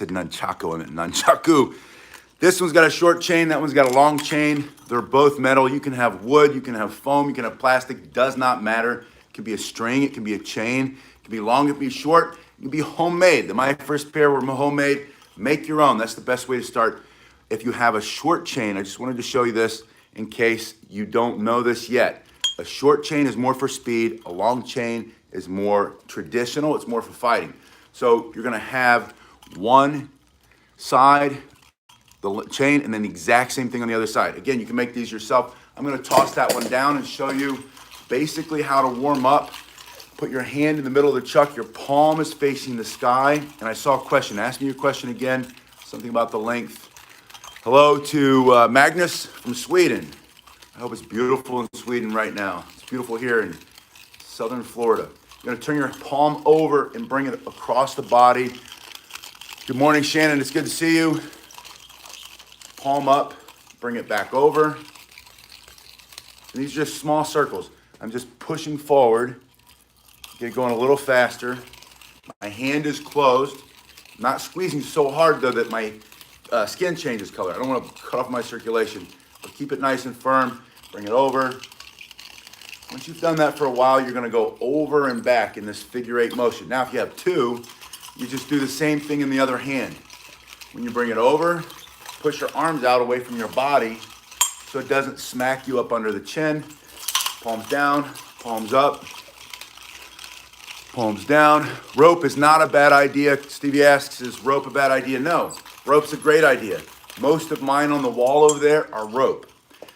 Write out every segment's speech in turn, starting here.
said nunchaku, I meant nunchaku. This one's got a short chain, that one's got a long chain. They're both metal. You can have wood, you can have foam, you can have plastic, does not matter. It can be a string, it can be a chain, it can be long, it can be short, it can be homemade. My first pair were homemade. Make your own, that's the best way to start. If you have a short chain, I just wanted to show you this in case you don't know this yet. A short chain is more for speed, a long chain is more traditional, it's more for fighting. So you're gonna have one side, the chain, and then the exact same thing on the other side. Again, you can make these yourself. I'm gonna toss that one down and show you basically how to warm up. Put your hand in the middle of the chuck, your palm is facing the sky. And I saw a question, ask me your question again, something about the length. Hello to Magnus from Sweden. I hope it's beautiful in Sweden right now. It's beautiful here in southern Florida. You're gonna turn your palm over and bring it across the body. Good morning, Shannon, it's good to see you. Palm up, bring it back over. And these are just small circles. I'm just pushing forward, get it going a little faster. My hand is closed. I'm not squeezing so hard though that my skin changes color. I don't want to cut off my circulation, but keep it nice and firm. Bring it over. Once you've done that for a while, you're going to go over and back in this figure eight motion. Now, if you have two, you just do the same thing in the other hand. When you bring it over, push your arms out away from your body so it doesn't smack you up under the chin. Palms down, palms up, palms down. Rope is not a bad idea. Stevie asks, is rope a bad idea? No, rope's a great idea. Most of mine on the wall over there are rope.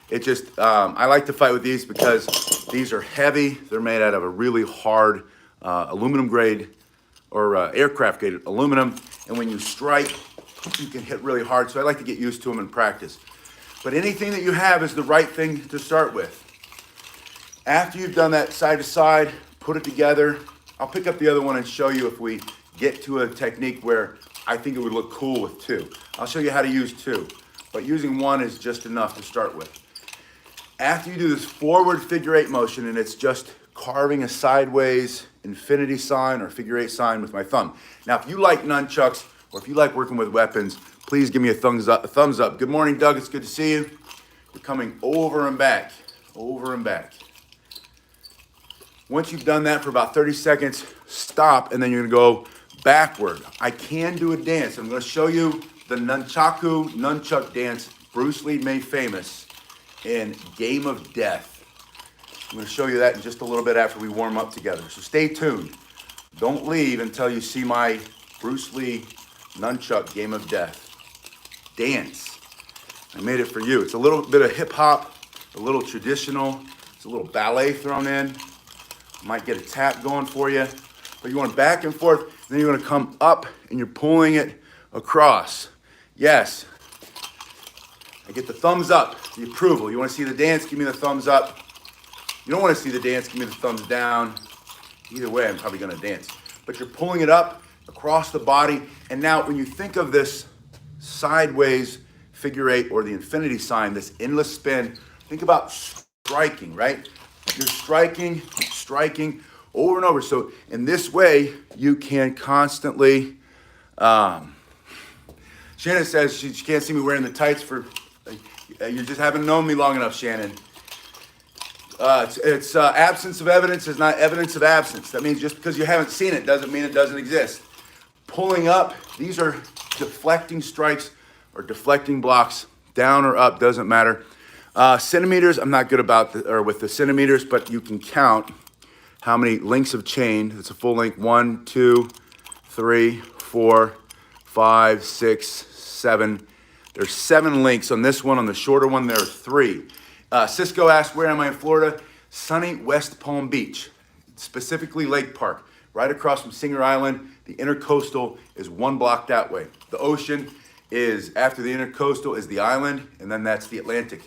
It just, I like to fight with these because these are heavy. They're made out of a really hard aluminum grade or aircraft grade aluminum. And when you strike, you can hit really hard. So I like to get used to them and practice. But anything that you have is the right thing to start with. After you've done that side to side, put it together. I'll pick up the other one and show you if we get to a technique where I think it would look cool with two. I'll show you how to use two, but using one is just enough to start with. After you do this forward figure eight motion, and it's just carving a sideways infinity sign or figure eight sign with my thumb. Now, if you like nunchucks or if you like working with weapons, please give me a thumbs up. Good morning, Doug. It's good to see you. You're coming over and back, over and back. Once you've done that for about 30 seconds, stop, and then you're gonna go backward. I can do a dance. I'm gonna show you the nunchuck dance Bruce Lee made famous in Game of Death. I'm gonna show you that in just a little bit after we warm up together. So stay tuned. Don't leave until you see my Bruce Lee nunchuck Game of Death dance. I made it for you. It's a little bit of hip hop, a little traditional. It's a little ballet thrown in. Might get a tap going for you, but you want back and forth, and then you're gonna come up and you're pulling it across. Yes, I get the thumbs up, the approval. You wanna see the dance, give me the thumbs up. You don't wanna see the dance, give me the thumbs down. Either way, I'm probably gonna dance. But you're pulling it up across the body, and now when you think of this sideways figure eight or the infinity sign, this endless spin, think about striking, right? You're striking over and over. So in this way, you can constantly, Shannon says she can't see me wearing the tights for, you just haven't known me long enough, Shannon. It's absence of evidence is not evidence of absence. That means just because you haven't seen it doesn't mean it doesn't exist. Pulling up, these are deflecting strikes or deflecting blocks, down or up, doesn't matter. Centimeters, I'm not good with the centimeters, but you can count how many links of chain. It's a full link. 1, 2, 3, 4, 5, 6, 7. There's 7 links on this one. On the shorter one, there are 3. Cisco asked, where am I in Florida? Sunny West Palm Beach, specifically Lake Park, right across from Singer Island. The intercoastal is 1 block that way. The ocean is, after the intercoastal is the island, and then that's the Atlantic.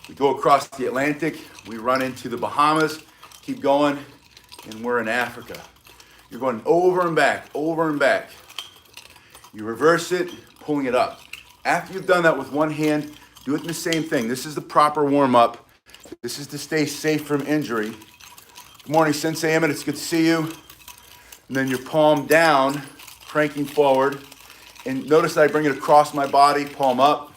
We go across the Atlantic, we run into the Bahamas, keep going, and we're in Africa. You're going over and back, over and back. You reverse it, pulling it up. After you've done that with one hand, do it in the same thing. This is the proper warm-up. This is to stay safe from injury. Good morning, Sensei Emmett, it's good to see you. And then your palm down, cranking forward. And notice that I bring it across my body, palm up,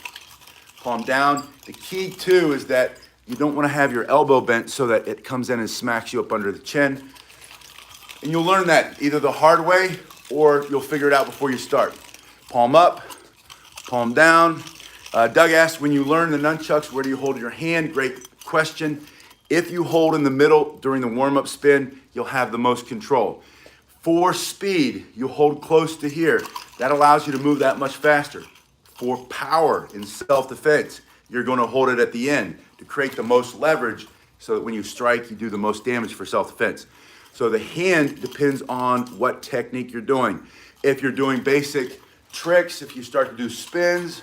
palm down. The key too is that you don't want to have your elbow bent so that it comes in and smacks you up under the chin. And you'll learn that either the hard way or you'll figure it out before you start. Palm up, palm down. Doug asked, when you learn the nunchucks, where do you hold your hand? Great question. If you hold in the middle during the warm-up spin, you'll have the most control. For speed, you hold close to here. That allows you to move that much faster. For power in self-defense, you're going to hold it at the end to create the most leverage so that when you strike, you do the most damage for self-defense. So the hand depends on what technique you're doing. If you're doing basic tricks, if you start to do spins,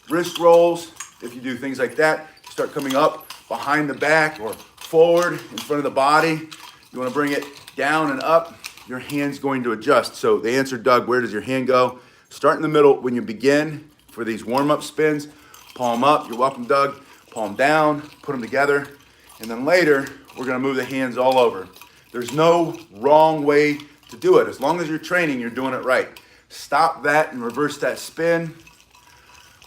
wrist rolls, if you do things like that, you start coming up behind the back or forward in front of the body. You want to bring it down and up, your hand's going to adjust. So the answer, Doug, where does your hand go? Start in the middle when you begin for these warm-up spins. Palm up, you're welcome, Doug. Palm down, put them together. And then later, we're gonna move the hands all over. There's no wrong way to do it. As long as you're training, you're doing it right. Stop that and reverse that spin.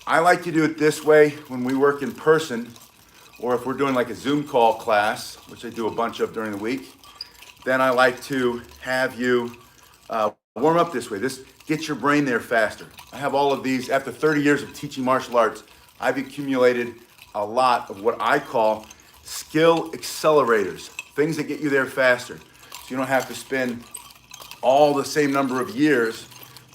I like to do it this way when we work in person, or if we're doing like a Zoom call class, which I do a bunch of during the week. Then I like to have you warm up this way. This gets your brain there faster. I have all of these. After 30 years of teaching martial arts, I've accumulated a lot of what I call skill accelerators, things that get you there faster. So you don't have to spend all the same number of years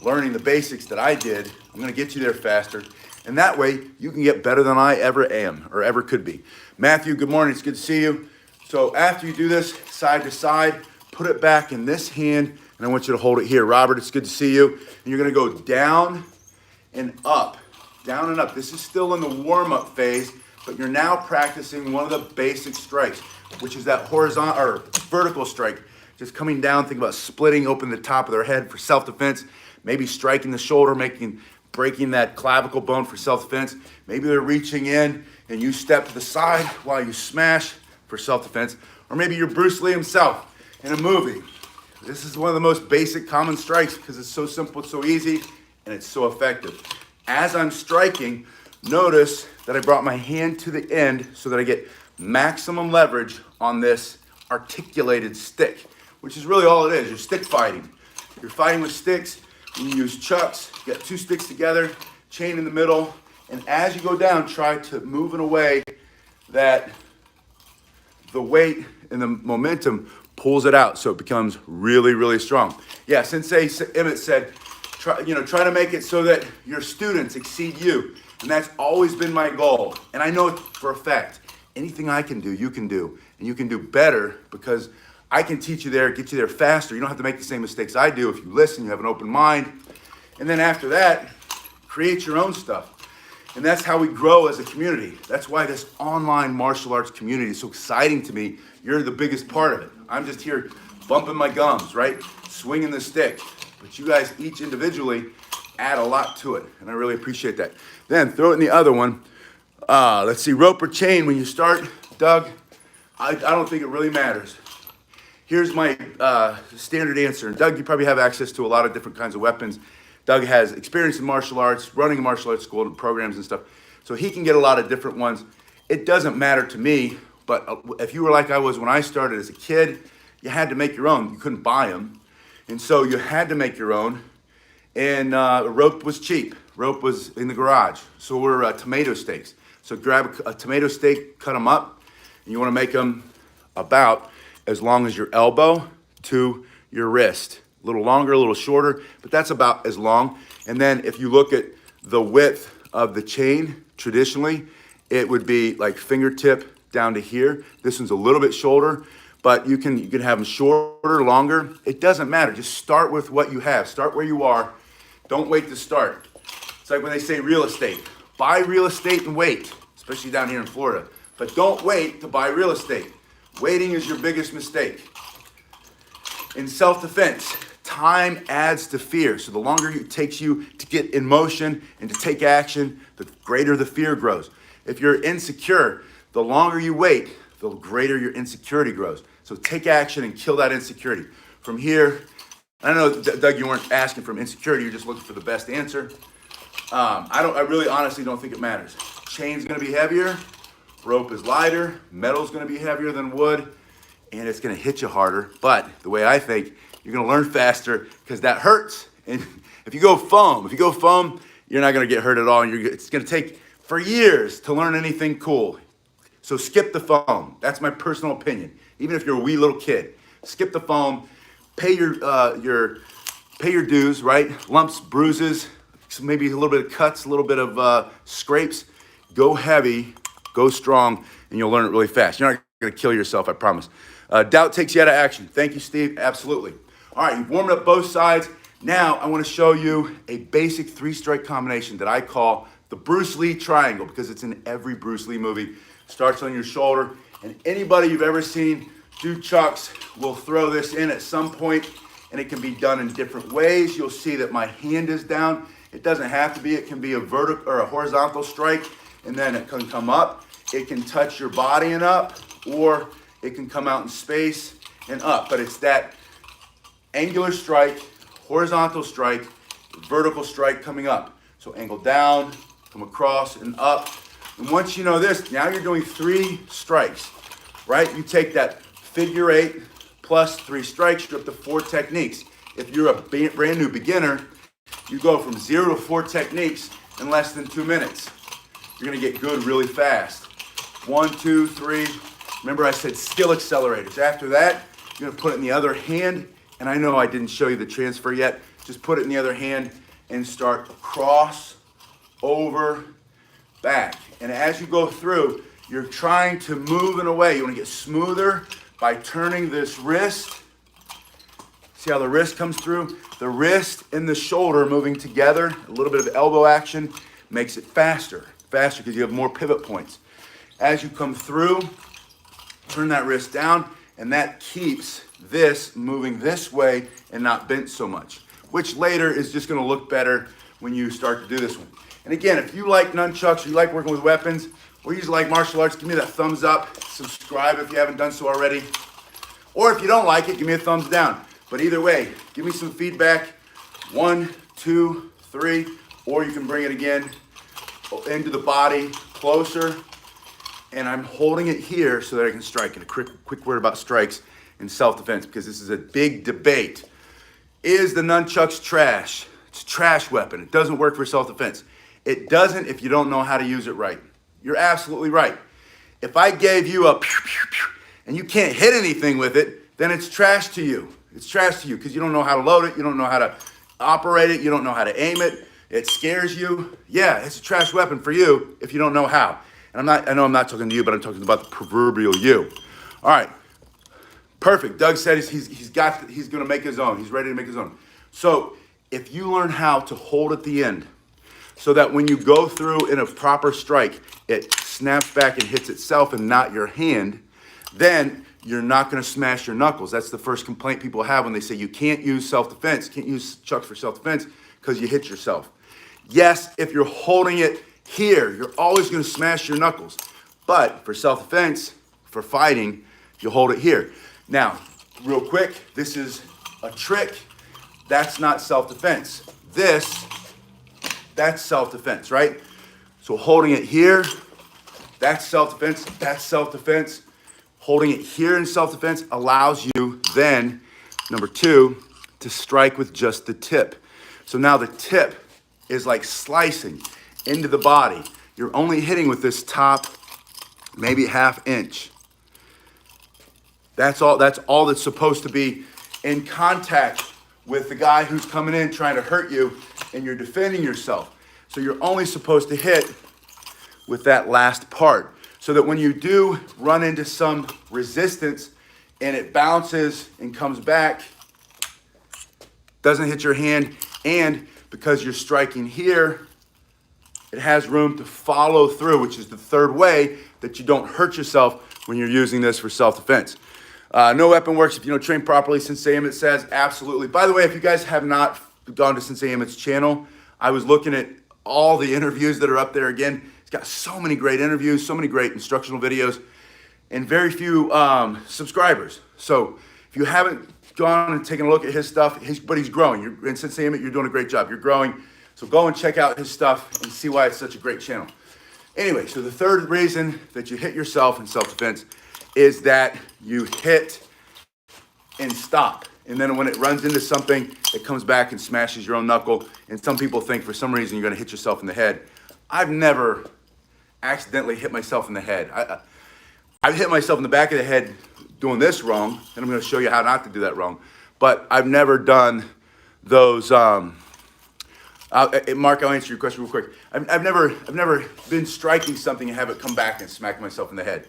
learning the basics that I did. I'm gonna get you there faster. And that way you can get better than I ever am or ever could be. Matthew, good morning, it's good to see you. So after you do this side to side, put it back in this hand, and I want you to hold it here. Robert, it's good to see you. And you're gonna go down and up, down and up. This is still in the warm-up phase, but you're now practicing one of the basic strikes, which is that horizontal or vertical strike. Just coming down, think about splitting open the top of their head for self-defense, maybe striking the shoulder, breaking that clavicle bone for self-defense. Maybe they're reaching in and you step to the side while you smash for self-defense. Or maybe you're Bruce Lee himself in a movie. This is one of the most basic common strikes because it's so simple, it's so easy, and it's so effective. As I'm striking, notice that I brought my hand to the end so that I get maximum leverage on this articulated stick, which is really all it is. You're stick fighting. You're fighting with sticks. You use chucks. You got two sticks together, chain in the middle, and as you go down, try to move in a way that the weight and the momentum pulls it out so it becomes really, really strong. Yeah, Sensei Emmett said, try to make it so that your students exceed you. And that's always been my goal. And I know it for a fact. Anything I can do, you can do. And you can do better because I can teach you there, get you there faster. You don't have to make the same mistakes I do if you listen, you have an open mind. And then after that, create your own stuff. And that's how we grow as a community. That's why this online martial arts community is so exciting to me. You're the biggest part of it. I'm just here bumping my gums, right? Swinging the stick. But you guys each individually add a lot to it. And I really appreciate that. Then throw it in the other one. Let's see, rope or chain when you start. Doug, I don't think it really matters. Here's my standard answer. And Doug, you probably have access to a lot of different kinds of weapons. Doug has experience in martial arts, running a martial arts school and programs and stuff. So he can get a lot of different ones. It doesn't matter to me, but if you were like I was when I started as a kid, you had to make your own. You couldn't buy them. And so you had to make your own. And rope was cheap. Rope was in the garage. So were tomato steaks. So grab a tomato steak, cut them up, and you want to make them about as long as your elbow to your wrist. A little longer, a little shorter, but that's about as long. And then if you look at the width of the chain, traditionally, it would be like fingertip down to here. This one's a little bit shorter, but you can have them shorter, longer. It doesn't matter. Just start with what you have. Start where you are. Don't wait to start. It's like when they say real estate. Buy real estate and wait, especially down here in Florida. But don't wait to buy real estate. Waiting is your biggest mistake. In self-defense, time adds to fear. So the longer it takes you to get in motion and to take action, the greater the fear grows. If you're insecure, the longer you wait, the greater your insecurity grows. So take action and kill that insecurity. From here, I know, Doug, you weren't asking from insecurity, you're just looking for the best answer. I really honestly don't think it matters. Chain's gonna be heavier, rope is lighter, metal's gonna be heavier than wood, and it's gonna hit you harder. But the way I think, you're gonna learn faster because that hurts. And if you go foam, you're not gonna get hurt at all. And it's gonna take for years to learn anything cool. So skip the foam. That's my personal opinion. Even if you're a wee little kid, skip the foam. Pay your dues, right? Lumps, bruises, maybe a little bit of cuts, a little bit of scrapes. Go heavy, go strong, and you'll learn it really fast. You're not gonna kill yourself, I promise. Doubt takes you out of action. Thank you, Steve. Absolutely. All right, you've warmed up both sides. Now I want to show you a basic 3-strike combination that I call the Bruce Lee triangle because it's in every Bruce Lee movie. Starts on your shoulder, and anybody you've ever seen do chucks will throw this in at some point, and it can be done in different ways. You'll see that my hand is down. It doesn't have to be. It can be a vertical or a horizontal strike, and then it can come up. It can touch your body and up, or it can come out in space and up, but it's that angular strike, horizontal strike, vertical strike coming up. So angle down, come across and up. And once you know this, now you're doing 3 strikes, right? You take that figure 8 plus 3 strikes, you're up to 4 techniques. If you're a brand new beginner, you go from 0 to 4 techniques in less than 2 minutes. You're gonna get good really fast. 1, 2, 3. Remember I said skill accelerators. After that, you're gonna put it in the other hand. And I know I didn't show you the transfer yet. Just put it in the other hand and start across, over, back. And as you go through, you're trying to move in a way. You want to get smoother by turning this wrist. See how the wrist comes through? The wrist and the shoulder moving together. A little bit of elbow action makes it faster because you have more pivot points. As you come through, turn that wrist down, and that keeps this moving this way and not bent so much, which later is just gonna look better when you start to do this one. And again, if you like nunchucks, or you like working with weapons, or you just like martial arts, give me that thumbs up, subscribe if you haven't done so already. Or if you don't like it, give me a thumbs down. But either way, give me some feedback, 1, 2, 3, or you can bring it again into the body, closer, and I'm holding it here so that I can strike. And a quick word about strikes in self-defense, because this is a big debate. Is the nunchucks trash? It's a trash weapon. It doesn't work for self-defense. It doesn't if you don't know how to use it right. You're absolutely right. If I gave you a pew, pew, pew, and you can't hit anything with it, then it's trash to you. It's trash to you because you don't know how to load it, you don't know how to operate it, you don't know how to aim it, it scares you. Yeah, it's a trash weapon for you if you don't know how. And I know I'm not talking to you, but I'm talking about the proverbial you. All right. Perfect. Doug said he's going to make his own. He's ready to make his own. So if you learn how to hold at the end so that when you go through in a proper strike, it snaps back and hits itself and not your hand, then you're not going to smash your knuckles. That's the first complaint people have when they say you can't use self-defense, can't use chucks for self-defense because you hit yourself. Yes, if you're holding it here, you're always going to smash your knuckles. But for self-defense, for fighting, you hold it here. Now, real quick, this is a trick. That's not self-defense. That's self-defense, right? So holding it here, that's self-defense, that's self-defense. Holding it here in self-defense allows you then, number 2, to strike with just the tip. So now the tip is like slicing into the body. You're only hitting with this top, maybe ½ inch. That's all that's supposed to be in contact with the guy who's coming in trying to hurt you, and you're defending yourself. So you're only supposed to hit with that last part, so that when you do run into some resistance and it bounces and comes back, doesn't hit your hand, and because you're striking here, it has room to follow through, which is the third way that you don't hurt yourself when you're using this for self-defense. No weapon works if you don't train properly, Sensei Emmett says. Absolutely. By the way, if you guys have not gone to Sensei Emmett's channel, I was looking at all the interviews that are up there again. He's got so many great interviews, so many great instructional videos, and very few subscribers. So if you haven't gone and taken a look at his stuff, but he's growing. You're in Cincinnati, you're doing a great job. You're growing. So go and check out his stuff and see why it's such a great channel. Anyway, so the third reason that you hit yourself in self-defense is that you hit and stop. And then when it runs into something, it comes back and smashes your own knuckle. And some people think for some reason you're gonna hit yourself in the head. I've never accidentally hit myself in the head. I've hit myself in the back of the head doing this wrong, and I'm gonna show you how not to do that wrong. But I've never done those, Mark, I'll answer your question real quick. I've never been striking something and have it come back and smack myself in the head.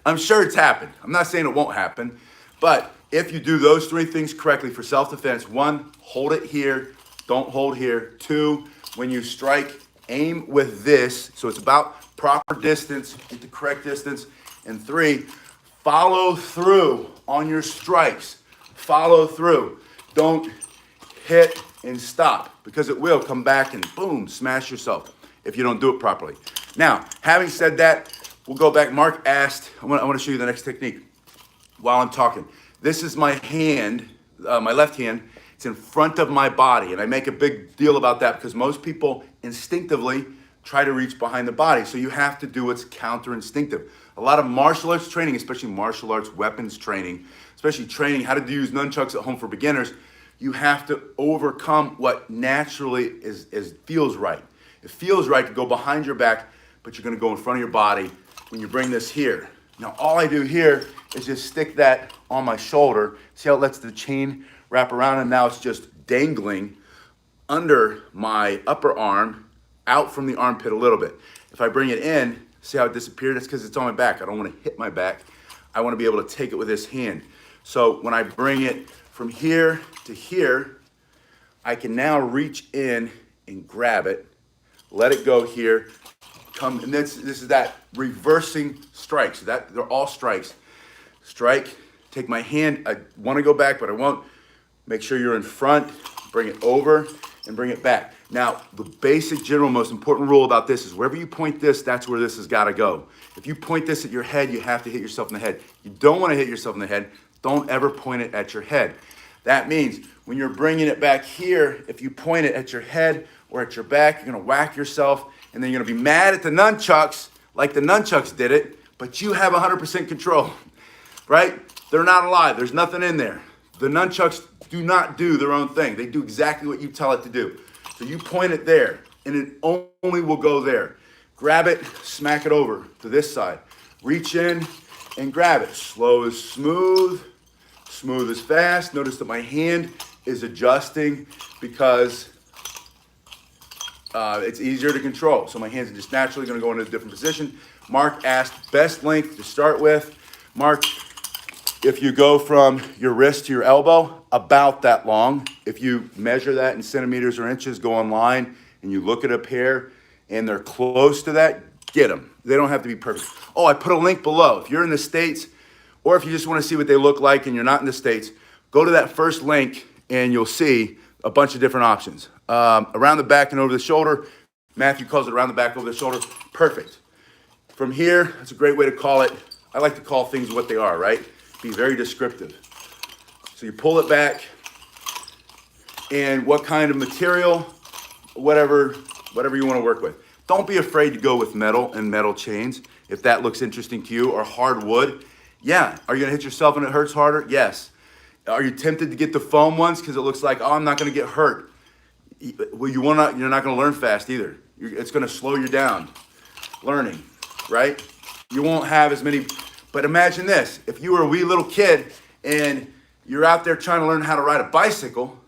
I'm sure it's happened. I'm not saying it won't happen, but if you do those three things correctly for self-defense, 1, hold it here, don't hold here. 2, when you strike, aim with this, so it's about proper distance, get the correct distance. And 3, follow through on your strikes. Follow through. Don't hit and stop, because it will come back and boom, smash yourself if you don't do it properly. Now, having said that, we'll go back. Mark asked, I want to show you the next technique while I'm talking. This is my hand, my left hand. It's in front of my body, and I make a big deal about that because most people instinctively try to reach behind the body. So you have to do what's counter-instinctive. A lot of martial arts training, especially martial arts weapons training, especially training how to use nunchucks at home for beginners, you have to overcome what naturally feels right. It feels right to go behind your back, but you're gonna go in front of your body when you bring this here. Now, all I do here is just stick that on my shoulder. See how it lets the chain wrap around, and now it's just dangling under my upper arm, out from the armpit a little bit. If I bring it in, see how it disappeared? That's because it's on my back. I don't want to hit my back. I want to be able to take it with this hand. So when I bring it from here to here, I can now reach in and grab it, let it go here, come, and this is that reversing strike. So that they're all strikes. Strike, take my hand, I want to go back, but I won't. Make sure you're in front, bring it over, and bring it back. Now, the basic, general, most important rule about this is wherever you point this, that's where this has got to go. If you point this at your head, you have to hit yourself in the head. You don't want to hit yourself in the head. Don't ever point it at your head. That means when you're bringing it back here, if you point it at your head or at your back, you're going to whack yourself, and then you're going to be mad at the nunchucks like the nunchucks did it, but you have 100% control, right? They're not alive. There's nothing in there. The nunchucks do not do their own thing. They do exactly what you tell it to do. So you point it there, and it only will go there. Grab it, smack it over to this side. Reach in and grab it. Slow is smooth, smooth is fast. Notice that my hand is adjusting because it's easier to control. So my hands are just naturally gonna go into a different position. Mark asked best length to start with. Mark, if you go from your wrist to your elbow, about that long. If you measure that in centimeters or inches, go online and you look at a pair and they're close to that, get them. They don't have to be perfect. Oh, I put a link below. If you're in the States, or if you just want to see what they look like and you're not in the States, go to that first link and you'll see a bunch of different options. Around the back and over the shoulder. Matthew calls it around the back, over the shoulder. Perfect. From here, that's a great way to call it. I like to call things what they are, right? Be very descriptive. So you pull it back, and what kind of material, whatever you want to work with. Don't be afraid to go with metal and metal chains if that looks interesting to you, or hardwood. Yeah, are you gonna hit yourself and it hurts harder? Yes. Are you tempted to get the foam ones because it looks like, oh, I'm not gonna get hurt? Well, you're not gonna learn fast either. It's gonna slow you down learning, right? You won't have as many, but imagine this. If you were a wee little kid and you're out there trying to learn how to ride a bicycle,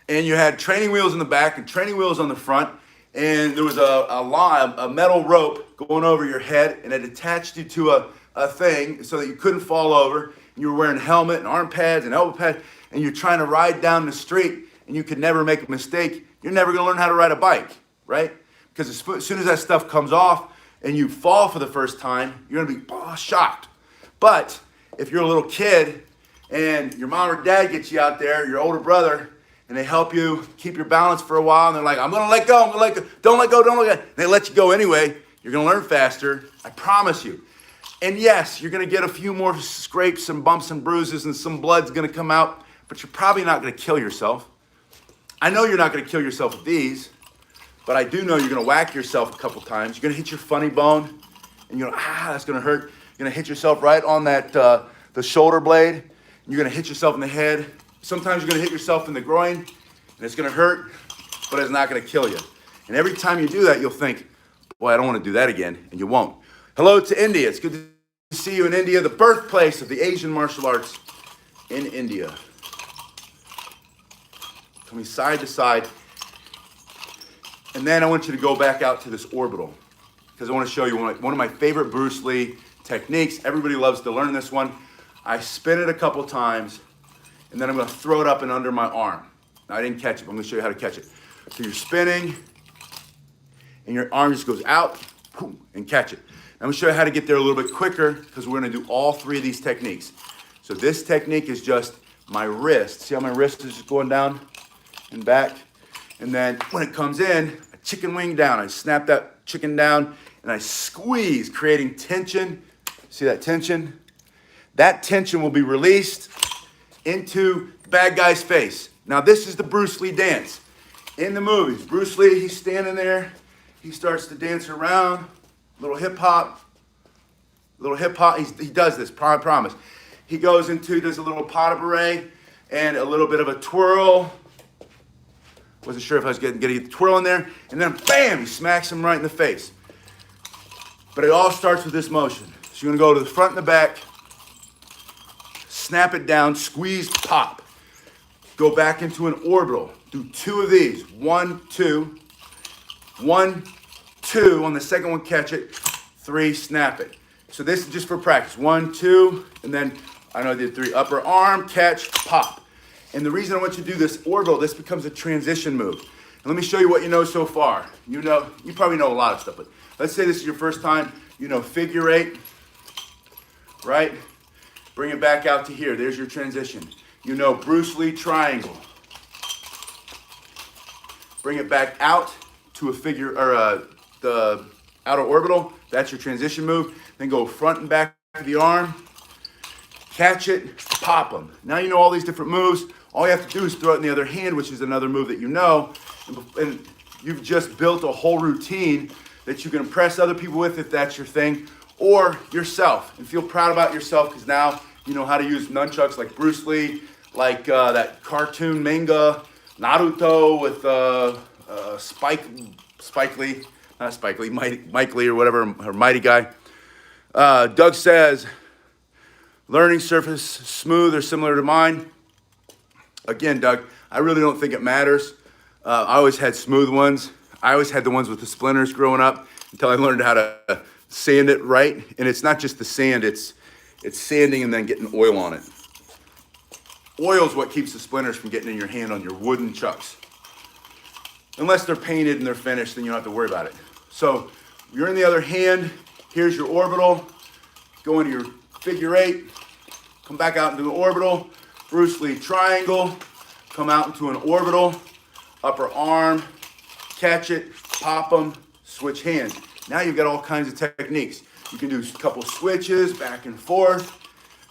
and you had training wheels in the back and training wheels on the front, and there was a metal rope going over your head, and it attached you to a thing so that you couldn't fall over, and you were wearing a helmet and arm pads and elbow pads, and you're trying to ride down the street, and you could never make a mistake, you're never gonna learn how to ride a bike, right? Because as soon as that stuff comes off and you fall for the first time, you're gonna be shocked. But if you're a little kid and your mom or dad gets you out there, your older brother, and they help you keep your balance for a while, and they're like, I'm gonna let go, don't let go. And they let you go anyway, you're gonna learn faster, I promise you. And yes, you're gonna get a few more scrapes and bumps and bruises and some blood's gonna come out, but you're probably not gonna kill yourself. I know you're not gonna kill yourself with these, but I do know you're gonna whack yourself a couple times. You're gonna hit your funny bone, and you're gonna, that's gonna hurt. You're gonna hit yourself right on that, the shoulder blade. And you're gonna hit yourself in the head. Sometimes you're gonna hit yourself in the groin, and it's gonna hurt, but it's not gonna kill you. And every time you do that, you'll think, boy, I don't wanna do that again, and you won't. Hello to India. It's good to see you in India, the birthplace of the Asian martial arts in India. Coming side to side. And then I want you to go back out to this orbital, because I want to show you one of my favorite Bruce Lee techniques. Everybody loves to learn this one. I spin it a couple times, and then I'm going to throw it up and under my arm. Now, I didn't catch it, but I'm going to show you how to catch it. So you're spinning, and your arm just goes out, and catch it. I'm going to show you how to get there a little bit quicker, because we're going to do all three of these techniques. So this technique is just my wrist. See how my wrist is just going down and back? And then when it comes in, a chicken wing down. I snap that chicken down, and I squeeze, creating tension. See that tension? That tension will be released into the bad guy's face. Now, this is the Bruce Lee dance. In the movies, Bruce Lee, he's standing there. He starts to dance around. Little hip hop. He does this, I promise. He goes into, does a little pas de bourrée and a little bit of a twirl. Wasn't sure if I was getting the twirl in there. And then bam, he smacks him right in the face. But it all starts with this motion. So you're gonna go to the front and the back, snap it down, squeeze, pop. Go back into an orbital. Do two of these. 1, 2. 1, 2. On the second one, catch it. 3, snap it. So this is just for practice. 1, 2, and then I know I did 3. Upper arm, catch, pop. And the reason I want you to do this orbital, this becomes a transition move. And let me show you what you know so far. You probably know a lot of stuff, but let's say this is your first time. You know figure 8, right? Bring it back out to here. There's your transition. You know Bruce Lee triangle. Bring it back out to a figure, or the outer orbital. That's your transition move. Then go front and back of the arm. Catch it, pop them. Now you know all these different moves. All you have to do is throw it in the other hand, which is another move that you know. And you've just built a whole routine that you can impress other people with if that's your thing, or yourself. And feel proud about yourself, because now you know how to use nunchucks like Bruce Lee, like that cartoon manga, Naruto with Mike Lee or whatever, or Mighty Guy. Doug says, learning surface smooth or similar to mine. Again, Doug, I really don't think it matters. I always had smooth ones. I always had the ones with the splinters growing up until I learned how to sand it right. And it's not just the sand, it's sanding and then getting oil on it. Oil is what keeps the splinters from getting in your hand on your wooden chucks. Unless they're painted and they're finished, then you don't have to worry about it. So you're in the other hand. Here's your orbital. Go into your figure 8. Come back out into an orbital. Bruce Lee triangle. Come out into an orbital. Upper arm. Catch it. Pop them. Switch hands. Now you've got all kinds of techniques. You can do a couple switches, back and forth.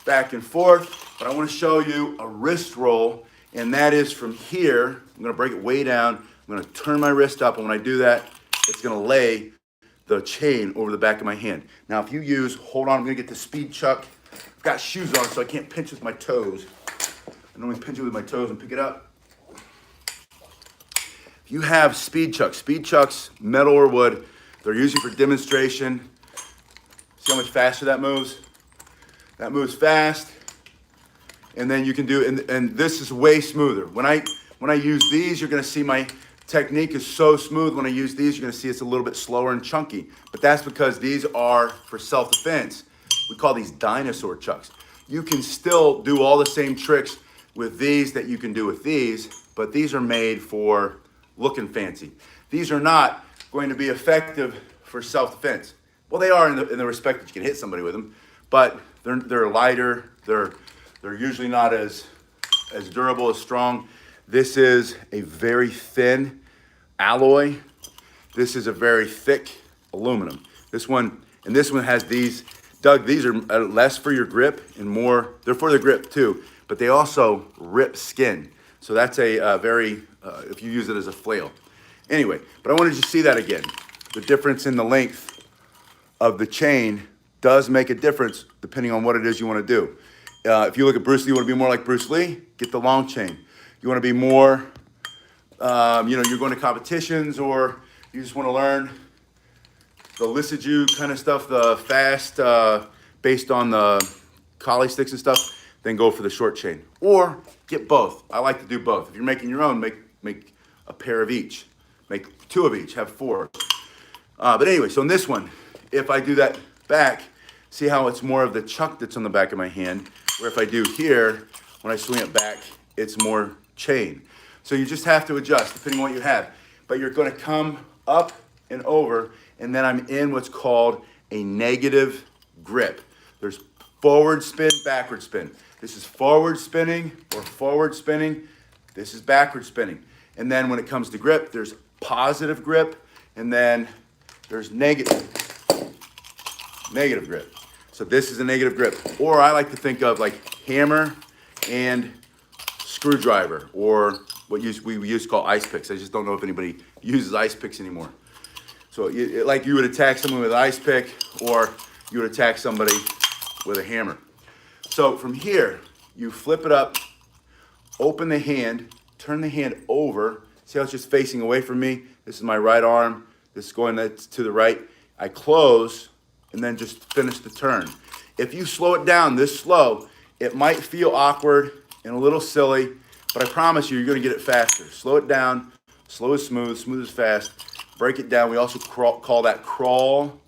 But I want to show you a wrist roll, and that is from here. I'm going to break it way down. I'm going to turn my wrist up, and when I do that, it's going to lay the chain over the back of my hand. Now, if you use, hold on, I'm going to get the speed chuck. I've got shoes on, so I can't pinch with my toes. I normally pinch it with my toes and pick it up. If you have speed chucks, metal or wood, they're usually for demonstration. See how much faster that moves? That moves fast. And then you can do, and this is way smoother. When I use these, you're gonna see my technique is so smooth. When I use these, you're gonna see it's a little bit slower and chunky. But that's because these are for self-defense. We call these dinosaur chucks. You can still do all the same tricks with these that you can do with these, but these are made for looking fancy. These are not going to be effective for self-defense. Well, they are in the respect that you can hit somebody with them, but they're lighter. They're usually not as durable, as strong. This is a very thin alloy. This is a very thick aluminum. This one has these Doug, these are less for your grip and more, they're for the grip too, but they also rip skin. So that's a very, if you use it as a flail. Anyway, but I wanted you to see that again. The difference in the length of the chain does make a difference depending on what it is you want to do. If you look at Bruce Lee, you want to be more like Bruce Lee, get the long chain. You want to be more, you're going to competitions, or you just want to learn the Lissaju kind of stuff, the fast, based on the collie sticks and stuff, then go for the short chain. Or get both. I like to do both. If you're making your own, make a pair of each. Make 2 of each, have 4. But anyway, so in this one, if I do that back, see how it's more of the chuck that's on the back of my hand, where if I do here, when I swing it back, it's more chain. So you just have to adjust depending on what you have. But you're going to come up and over, and then I'm in what's called a negative grip. There's forward spin, backward spin. This is forward spinning or forward spinning. This is backward spinning. And then when it comes to grip, there's positive grip, and then there's negative grip. So this is a negative grip. Or I like to think of like hammer and screwdriver, or what we used to call ice picks. I just don't know if anybody uses ice picks anymore. So like you would attack someone with an ice pick, or you would attack somebody with a hammer. So from here, you flip it up, open the hand, turn the hand over. See how it's just facing away from me? This is my right arm. This is going to the right. I close and then just finish the turn. If you slow it down this slow, it might feel awkward and a little silly, but I promise you, you're going to get it faster. Slow it down. Slow is smooth. Smooth is fast. Break it down. We also call that crawl,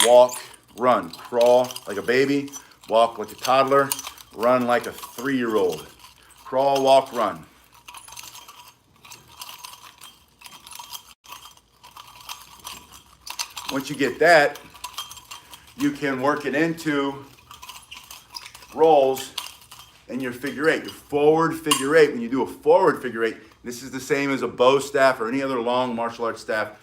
walk, run. Crawl like a baby, walk like a toddler, run like a 3-year-old. Crawl, walk, run. Once you get that, you can work it into rolls and your figure 8, your forward figure 8. When you do a forward figure 8, this is the same as a bow staff or any other long martial arts staff.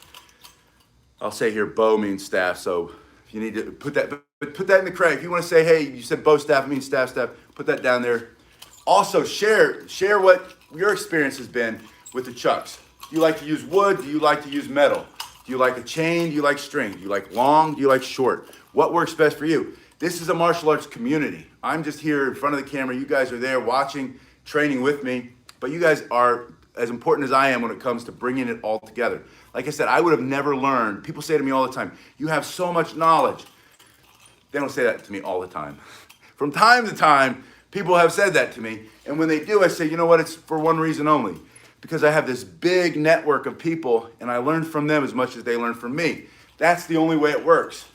I'll say here bow means staff, so if you need to put that in the credit. If you want to say, hey, you said bow staff, it means staff, put that down there. Also share what your experience has been with the chucks. Do you like to use wood? Do you like to use metal? Do you like a chain? Do you like string? Do you like long? Do you like short? What works best for you? This is a martial arts community. I'm just here in front of the camera. You guys are there watching, training with me, but you guys are as important as I am when it comes to bringing it all together. Like I said, I would have never learned. People say to me all the time, you have so much knowledge. They don't say that to me all the time. From time to time, people have said that to me. And when they do, I say, you know what? It's for one reason only. Because I have this big network of people, and I learn from them as much as they learn from me. That's the only way it works.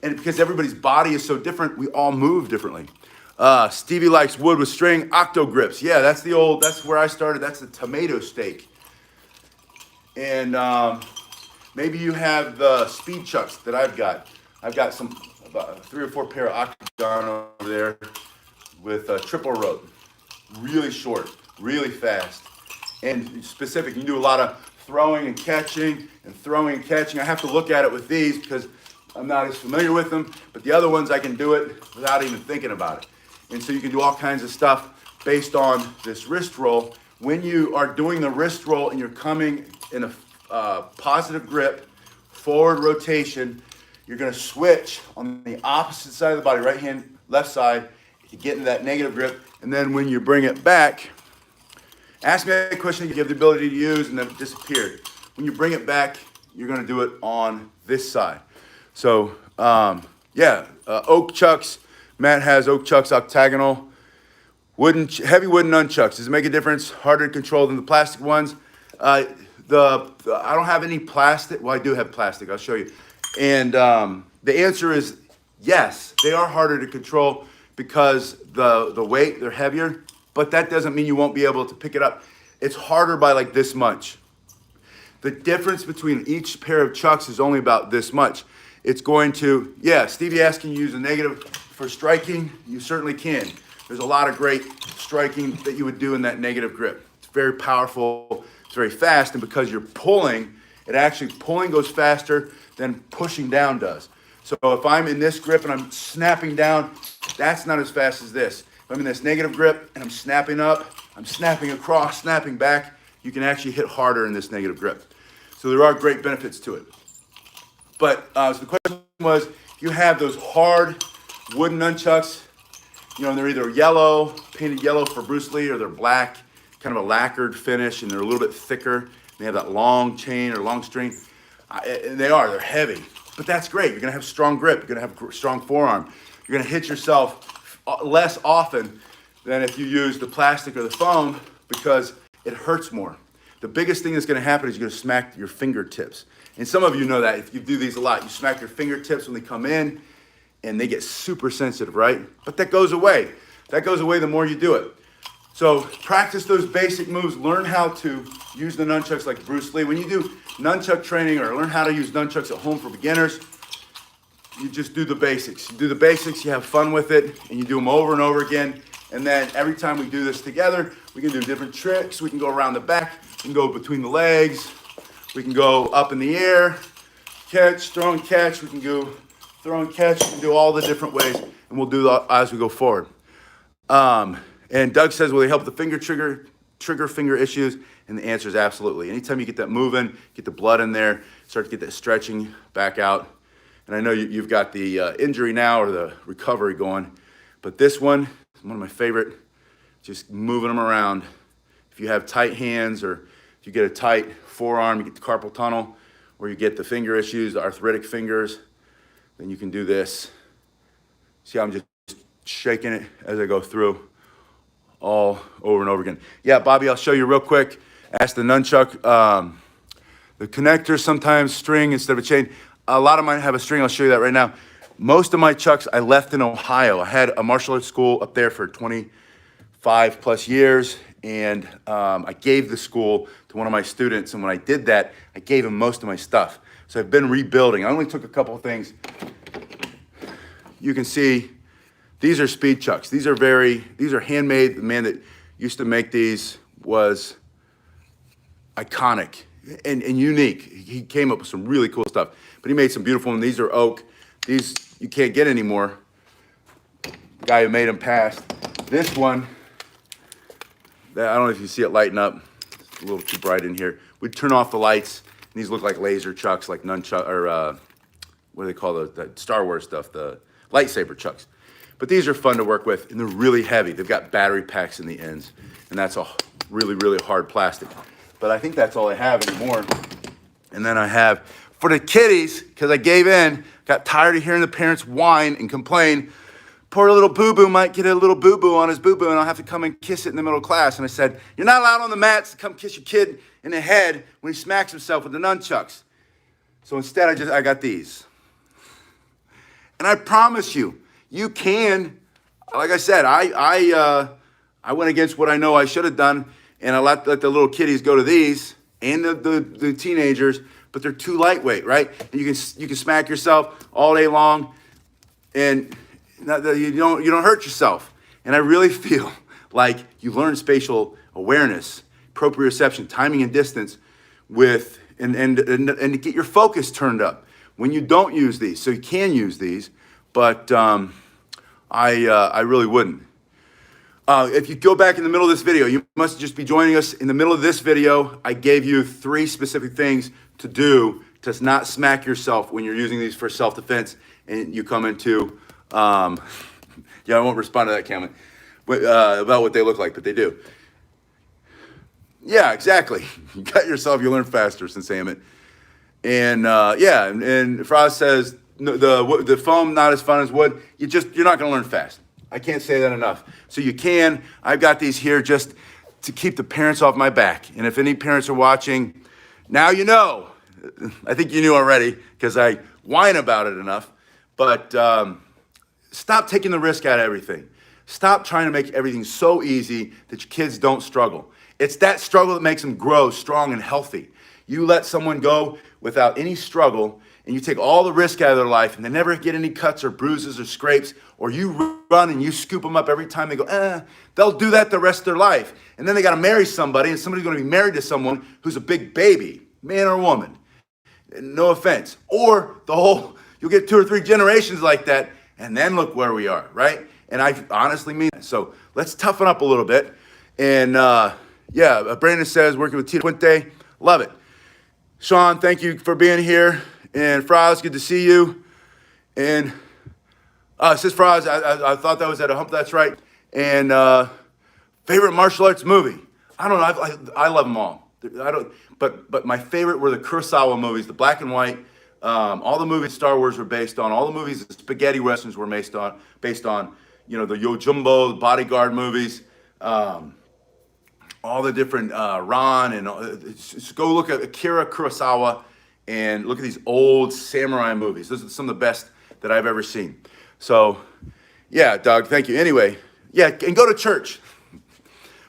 And because everybody's body is so different, we all move differently. Stevie likes wood with string, octo grips. Yeah, that's where I started. That's the tomato steak. And maybe you have the speed chucks that I've got. I've got about 3 or 4 pair of octagon over there with a triple rope. Really short, really fast, and specific. You can do a lot of throwing and catching and throwing and catching. I have to look at it with these because I'm not as familiar with them, but the other ones I can do it without even thinking about it. And so you can do all kinds of stuff based on this wrist roll. When you are doing the wrist roll and you're coming in a positive grip, forward rotation, you're going to switch on the opposite side of the body, right hand, left side, to get into that negative grip. And then when you bring it back, ask me a question you have the ability to use, and then it disappeared. When you bring it back, you're going to do it on this side. So, oak chucks. Matt has oak chucks octagonal. Heavy wooden nunchucks. Does it make a difference? Harder to control than the plastic ones? I don't have any plastic. Well, I do have plastic. I'll show you. And the answer is yes. They are harder to control because the weight, they're heavier, but that doesn't mean you won't be able to pick it up. It's harder by like this much. The difference between each pair of chucks is only about this much. It's going to, Stevie asked, can you use a negative for striking? You certainly can. There's a lot of great striking that you would do in that negative grip. It's very powerful, it's very fast, and because you're pulling, pulling goes faster than pushing down does. So if I'm in this grip and I'm snapping down, that's not as fast as this. If I'm in this negative grip and I'm snapping up, I'm snapping across, snapping back, you can actually hit harder in this negative grip. So there are great benefits to it. But so the question was, you have those hard wooden nunchucks, and they're either yellow, painted yellow for Bruce Lee, or they're black, kind of a lacquered finish, and they're a little bit thicker. They have that long chain or long string. And they're heavy. But that's great. You're going to have strong grip. You're going to have strong forearm. You're going to hit yourself less often than if you use the plastic or the foam because it hurts more. The biggest thing that's going to happen is you're going to smack your fingertips. And some of you know that if you do these a lot. You smack your fingertips when they come in and they get super sensitive, right? But that goes away. That goes away the more you do it. So practice those basic moves. Learn how to use the nunchucks like Bruce Lee. When you do nunchuck training or learn how to use nunchucks at home for beginners, you just do the basics. You do the basics, you have fun with it, and you do them over and over again. And then every time we do this together, we can do different tricks. We can go around the back, we can go between the legs, we can go up in the air, catch, throw and catch. We can go throw and catch. We can do all the different ways, and we'll do that as we go forward. And Doug says, will they help the trigger finger issues? And the answer is absolutely. Anytime you get that moving, get the blood in there, start to get that stretching back out. And I know you've got the injury now or the recovery going, but this one is one of my favorite, just moving them around. If you have tight hands or if you get a tight forearm, you get the carpal tunnel, or you get the finger issues, the arthritic fingers, then you can do this. See how I'm just shaking it as I go through all over and over again. Yeah, Bobby, I'll show you real quick. Ask the nunchuck. The connector sometimes string instead of a chain. A lot of mine have a string. I'll show you that right now. Most of my chucks I left in Ohio. I had a martial arts school up there for 25 plus years, and I gave the school to one of my students, and when I did that, I gave him most of my stuff. So I've been rebuilding. I only took a couple of things. You can see these are speed chucks. These are handmade. The man that used to make these was iconic and unique. He came up with some really cool stuff, but he made some beautiful ones. These are oak. These you can't get anymore. The guy who made them passed. This one, I don't know if you see it lighting up. It's a little too bright in here. We'd turn off the lights, and these look like laser chucks, like nunchuck, or what do they call the Star Wars stuff, the lightsaber chucks. But these are fun to work with, and they're really heavy. They've got battery packs in the ends, and that's a really, really hard plastic. But I think that's all I have anymore. And then I have, for the kiddies, because I gave in, got tired of hearing the parents whine and complain, poor little boo-boo might get a little boo-boo on his boo-boo, and I'll have to come and kiss it in the middle of class. And I said, you're not allowed on the mats to come kiss your kid in the head when he smacks himself with the nunchucks. So instead, I got these. And I promise you, you can, like I said, I went against what I know I should have done, and I let the little kiddies go to these and the teenagers, but they're too lightweight, right? And you can smack yourself all day long, and you don't hurt yourself. And I really feel like you learn spatial awareness, proprioception, timing and distance, and to get your focus turned up when you don't use these. So you can use these, but I really wouldn't. If you go back in the middle of this video, you must just be joining us. In the middle of this video, I gave you 3 specific things to do to not smack yourself when you're using these for self-defense and you come into, yeah, I won't respond to that comment, but, about what they look like, but they do. Yeah, exactly. You cut yourself, you learn faster since saying it. And yeah, and Frost says, the foam not as fun as wood. You're not going to learn fast. I can't say that enough. So you can. I've got these here just to keep the parents off my back. And if any parents are watching, now you know. I think you knew already because I whine about it enough. But stop taking the risk out of everything. Stop trying to make everything so easy that your kids don't struggle. It's that struggle that makes them grow strong and healthy. You let someone go without any struggle, and you take all the risk out of their life, and they never get any cuts or bruises or scrapes, or you run and you scoop them up every time they go, they'll do that the rest of their life. And then they got to marry somebody, and somebody's going to be married to someone who's a big baby, man or woman. No offense. Or the whole, You'll get 2 or 3 generations like that, and then look where we are, right? And I honestly mean it. So let's toughen up a little bit. And yeah, Brandon says, working with Tito Puente, love it. Sean, thank you for being here. And Fraz, good to see you. And it says Fraz, I thought that was at a hump, that's right. And favorite martial arts movie? I don't know, I love them all. But my favorite were the Kurosawa movies, the black and white. All the movies Star Wars were based on. All the movies, the spaghetti westerns were based on, you know, the Yojimbo, the Bodyguard movies. All the different Ron and just go look at Akira Kurosawa and look at these old samurai movies. Those are some of the best that I've ever seen. So, yeah, Doug, thank you. Anyway, yeah, and go to church.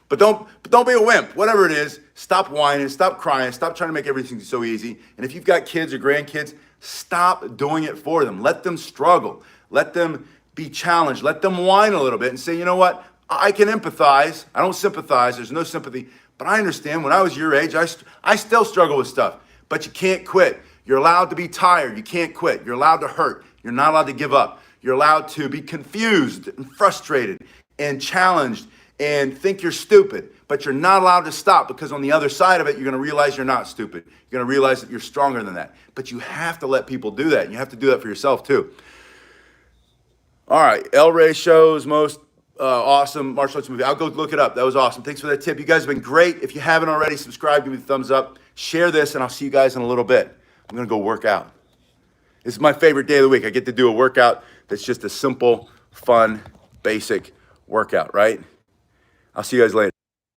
But don't be a wimp. Whatever it is, stop whining, stop crying, stop trying to make everything so easy. And if you've got kids or grandkids, stop doing it for them. Let them struggle. Let them be challenged. Let them whine a little bit and say, you know what? I can empathize. I don't sympathize. There's no sympathy. But I understand when I was your age, I still struggle with stuff. But you can't quit. You're allowed to be tired. You can't quit. You're allowed to hurt. You're not allowed to give up. You're allowed to be confused and frustrated and challenged and think you're stupid. But you're not allowed to stop, because on the other side of it, you're going to realize you're not stupid. You're going to realize that you're stronger than that. But you have to let people do that. And you have to do that for yourself too. All right. El Rey shows most awesome martial arts movie. I'll go look it up. That was awesome. Thanks for that tip. You guys have been great. If you haven't already, subscribe, give me the thumbs up, share this, and I'll see you guys in a little bit. I'm going to go work out. This is my favorite day of the week. I get to do a workout that's just a simple, fun, basic workout, right? I'll see you guys later.